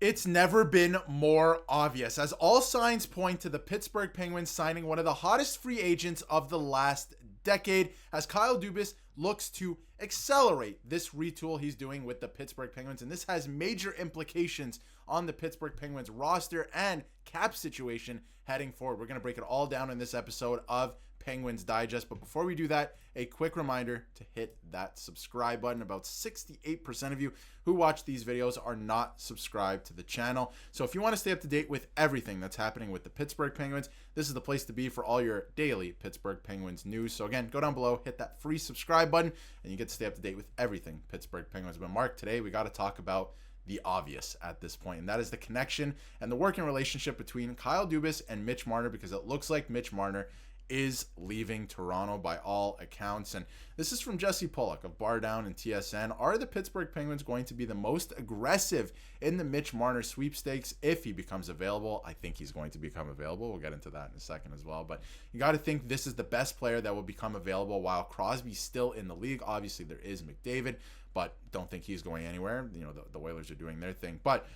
It's never been more obvious, as all signs point to the Pittsburgh Penguins signing one of the hottest free agents of the last decade, as Kyle Dubas looks to accelerate this retool he's doing with the Pittsburgh Penguins. And this has major implications on the Pittsburgh Penguins roster and cap situation heading forward. We're going to break it all down in this episode of Penguins Digest. But before we do that, a quick reminder to hit that subscribe button. About 68% of you who watch these videos are not subscribed to the channel. So if you want to stay up to date with everything that's happening with the Pittsburgh Penguins, this is the place to be for all your daily Pittsburgh Penguins news. So again, go down below, hit that free subscribe button, and you get to stay up to date with everything Pittsburgh Penguins. But Mark, today we got to talk about the obvious at this point, and that is the connection and the working relationship between Kyle Dubas and Mitch Marner, because it looks like Mitch Marner is leaving Toronto by all accounts. And this is from Jesse Pollock of Bar Down and TSN. Are the Pittsburgh Penguins going to be the most aggressive in the Mitch Marner sweepstakes if he becomes available? I think he's going to become available. We'll get into that in a second as well. But you got to think this is the best player that will become available while Crosby's still in the league. Obviously, there is McDavid, but don't think he's going anywhere. You know, the Oilers are doing their thing. But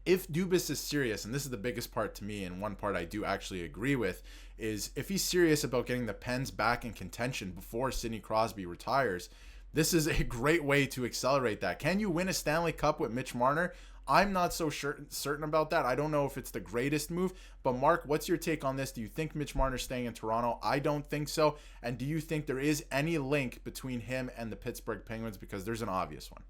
if Dubas is serious, and this is the biggest part to me, and one part I do actually agree with, is if he's serious about getting the Pens back in contention before Sidney Crosby retires, this is a great way to accelerate that. Can you win a Stanley Cup with Mitch Marner? I'm not so certain about that. I don't know if it's the greatest move, but Mark, what's your take on this? Do you think Mitch Marner's staying in Toronto? I don't think so. And do you think there is any link between him and the Pittsburgh Penguins? Because there's an obvious one.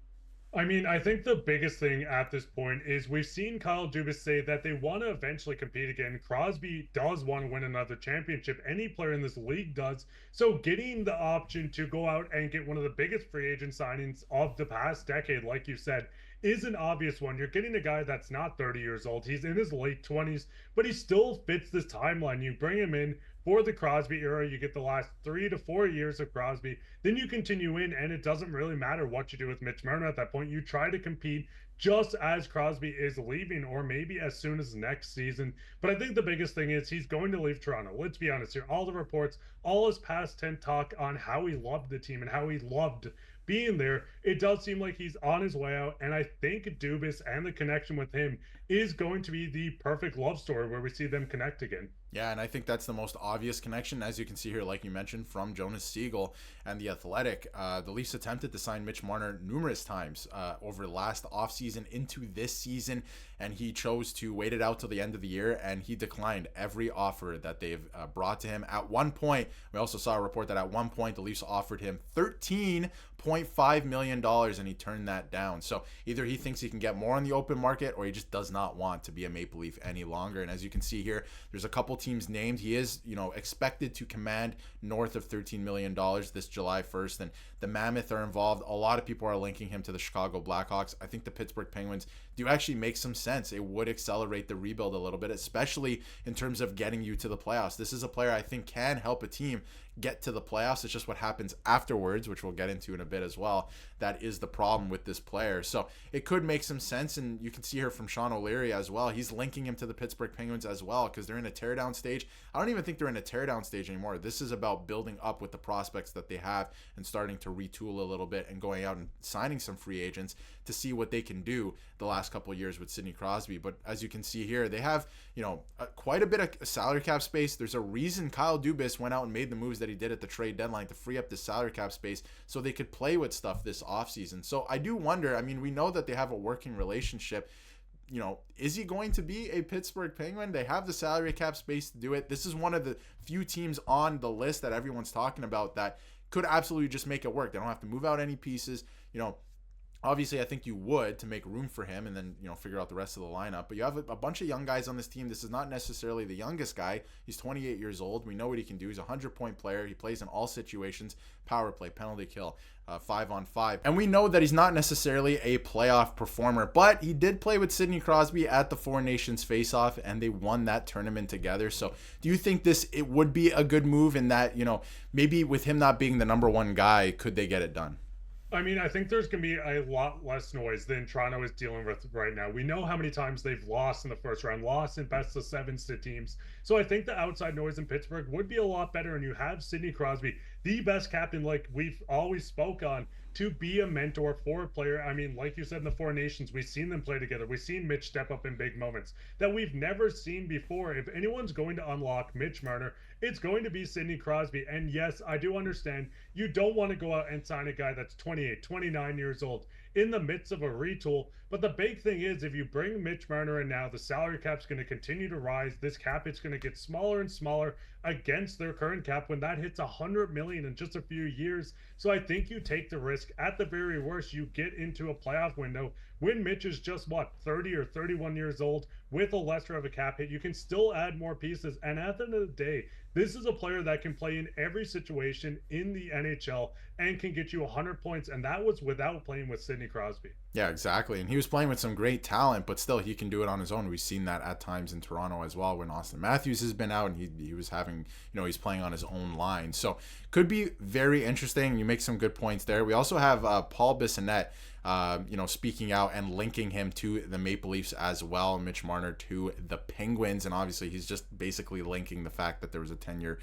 I mean, I think the biggest thing at this point is we've seen Kyle Dubas say that they want to eventually compete again. Crosby does want to win another championship. Any player in this league does. So getting the option to go out and get one of the biggest free agent signings of the past decade, like you said, is an obvious one. You're getting a guy that's not 30 years old. He's in his late 20s, but he still fits this timeline. You bring him in for the Crosby era, you get the last 3 to 4 years of Crosby, then you continue in, and it doesn't really matter what you do with Mitch Marner at that point. You try to compete just as Crosby is leaving, or maybe as soon as next season. But I think the biggest thing is he's going to leave Toronto. Let's be honest here. All the reports, all his past 10 talk on how he loved the team and how he loved being there, it does seem like he's on his way out. And I think Dubas and the connection with him is going to be the perfect love story where we see them connect again. Yeah, and I think that's the most obvious connection, as you can see here, like you mentioned, from Jonas Siegel and The Athletic. The Leafs attempted to sign Mitch Marner numerous times over the last offseason into this season, and he chose to wait it out till the end of the year, and he declined every offer that they've brought to him. At one point, we also saw a report that at one point the Leafs offered him $13.5 million, and he turned that down. So either he thinks he can get more on the open market, or he just does not want to be a Maple Leaf any longer. And as you can see here, there's a couple teams named. He is, expected to command north of $13 million this July 1st, and the Mammoth are involved. A lot of people are linking him to the Chicago Blackhawks. I think the Pittsburgh Penguins do actually make some sense. It would accelerate the rebuild a little bit, especially in terms of getting you to the playoffs. This is a player I think can help a team get to the playoffs. It's just what happens afterwards, which we'll get into in a bit as well. That is the problem with this player. So it could make some sense, and you can see here from Sean O'Leary as well. He's linking him to the Pittsburgh Penguins as well, because they're in a teardown stage. I don't even think they're in a teardown stage anymore. This is about building up with the prospects that they have and starting to retool a little bit and going out and signing some free agents to see what they can do the last couple of years with Sidney Crosby. But as you can see here, they have, quite a bit of salary cap space. There's a reason Kyle Dubas went out and made the moves that he did at the trade deadline to free up the salary cap space so they could play with stuff this offseason. So I do wonder, we know that they have a working relationship. Is he going to be a Pittsburgh Penguin? They have the salary cap space to do it. This is one of the few teams on the list that everyone's talking about that could absolutely just make it work. They don't have to move out any pieces. Obviously, I think you would to make room for him and then, figure out the rest of the lineup. But you have a bunch of young guys on this team. This is not necessarily the youngest guy. He's 28 years old. We know what he can do. He's a 100-point player. He plays in all situations, power play, penalty kill, 5-on-5. And we know that he's not necessarily a playoff performer, but he did play with Sidney Crosby at the Four Nations face-off, and they won that tournament together. So do you think it would be a good move in that, maybe with him not being the number one guy, could they get it done? I think there's going to be a lot less noise than Toronto is dealing with right now. We know how many times they've lost in the first round, lost in best of sevens to teams. So I think the outside noise in Pittsburgh would be a lot better, and you have Sidney Crosby. the best captain, like we've always spoke on, to be a mentor for a player. I mean, like you said, in the Four Nations, we've seen them play together. We've seen Mitch step up in big moments that we've never seen before. If anyone's going to unlock Mitch Marner, it's going to be Sidney Crosby. And yes, I do understand you don't want to go out and sign a guy that's 28, 29 years old in the midst of a retool. But the big thing is, if you bring Mitch Marner in now, the salary cap's going to continue to rise. This cap it's going to get smaller and smaller against their current cap when that hits 100 million in just a few years. So I think you take the risk. At the very worst, you get into a playoff window when Mitch is just 30 or 31 years old with a lesser of a cap hit. You can still add more pieces, and at the end of the day, this is a player that can play in every situation in the NHL and can get you 100 points, and that was without playing with Sidney Crosby. Yeah, exactly. And he was playing with some great talent, but still he can do it on his own. We've seen that at times in Toronto as well when Austin Matthews has been out and he was having, he's playing on his own line. So could be very interesting. You make some good points there. We also have Paul Bissonnette, speaking out and linking him to the Maple Leafs as well, Mitch Marner to the Penguins. And obviously he's just basically linking the fact that there was a 10-year,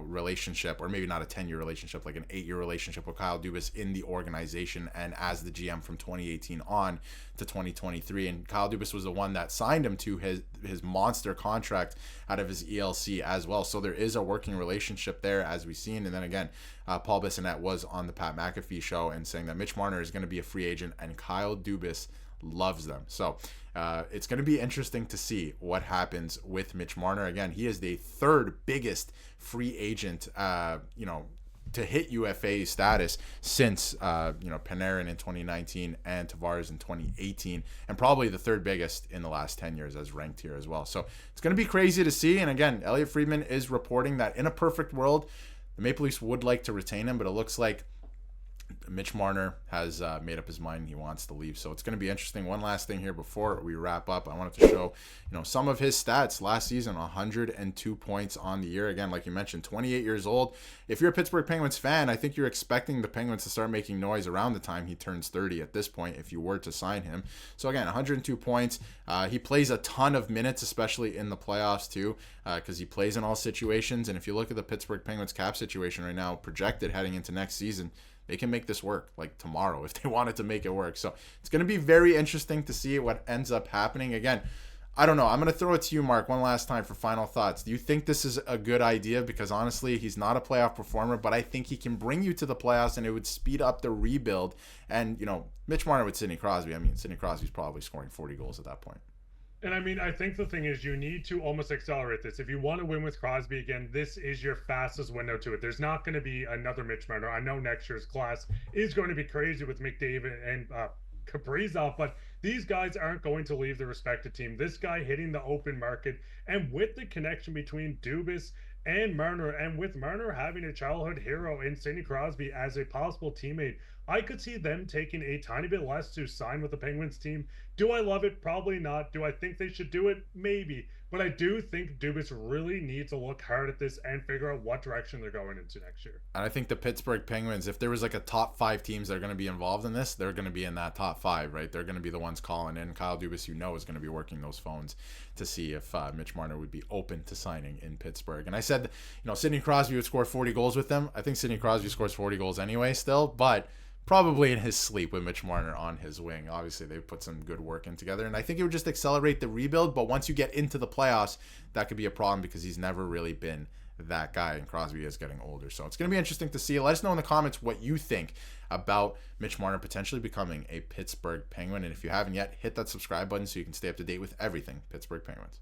relationship, or maybe not a 10-year relationship, like an 8-year relationship with Kyle Dubas in the organization and as the GM from 2018 on to 2023. And Kyle Dubas was the one that signed him to his monster contract out of his ELC as well. So there is a working relationship there, as we've seen. And then again, Paul Bissonnette was on the Pat McAfee show and saying that Mitch Marner is going to be a free agent and Kyle Dubas loves them. So it's going to be interesting to see what happens with Mitch Marner. Again, he is the third biggest free agent, to hit UFA status since Panarin in 2019 and Tavares in 2018, and probably the third biggest in the last 10 years as ranked here as well. So it's going to be crazy to see. And again, Elliot Friedman is reporting that in a perfect world, the Maple Leafs would like to retain him, but it looks like Mitch Marner has made up his mind. He wants to leave. So it's going to be interesting. One last thing here before we wrap up. I wanted to show, some of his stats last season. 102 points on the year. Again, like you mentioned, 28 years old. If you're a Pittsburgh Penguins fan, I think you're expecting the Penguins to start making noise around the time he turns 30 at this point, if you were to sign him. So again, 102 points. He plays a ton of minutes, especially in the playoffs too, because he plays in all situations. And if you look at the Pittsburgh Penguins cap situation right now, projected heading into next season, they can make this work like tomorrow if they wanted to make it work. So it's going to be very interesting to see what ends up happening. Again, I don't know. I'm going to throw it to you, Mark, one last time for final thoughts. Do you think this is a good idea? Because honestly, he's not a playoff performer, but I think he can bring you to the playoffs and it would speed up the rebuild. And, Mitch Marner with Sidney Crosby. I mean, Sidney Crosby's probably scoring 40 goals at that point. And I mean, I think the thing is you need to almost accelerate this. If you want to win with Crosby again, this is your fastest window to it. There's not going to be another Mitch Marner. I know next year's class is going to be crazy with McDavid and Kaprizov, but these guys aren't going to leave the respective team. This guy hitting the open market, and with the connection between Dubas and Marner, and with Marner having a childhood hero in Sidney Crosby as a possible teammate, I could see them taking a tiny bit less to sign with the Penguins team. Do I love it? Probably not. Do I think they should do it? Maybe. But I do think Dubas really needs to look hard at this and figure out what direction they're going into next year. And I think the Pittsburgh Penguins, if there was like a top 5 teams that are going to be involved in this, they're going to be in that top 5, right? They're going to be the ones calling in. Kyle Dubas, is going to be working those phones to see if Mitch Marner would be open to signing in Pittsburgh. And I said, Sidney Crosby would score 40 goals with them. I think Sidney Crosby scores 40 goals anyway still, but probably in his sleep with Mitch Marner on his wing. Obviously, they put some good work in together, and I think it would just accelerate the rebuild. But once you get into the playoffs, that could be a problem because he's never really been that guy, and Crosby is getting older. So it's going to be interesting to see. Let us know in the comments what you think about Mitch Marner potentially becoming a Pittsburgh Penguin. And if you haven't yet, hit that subscribe button so you can stay up to date with everything Pittsburgh Penguins.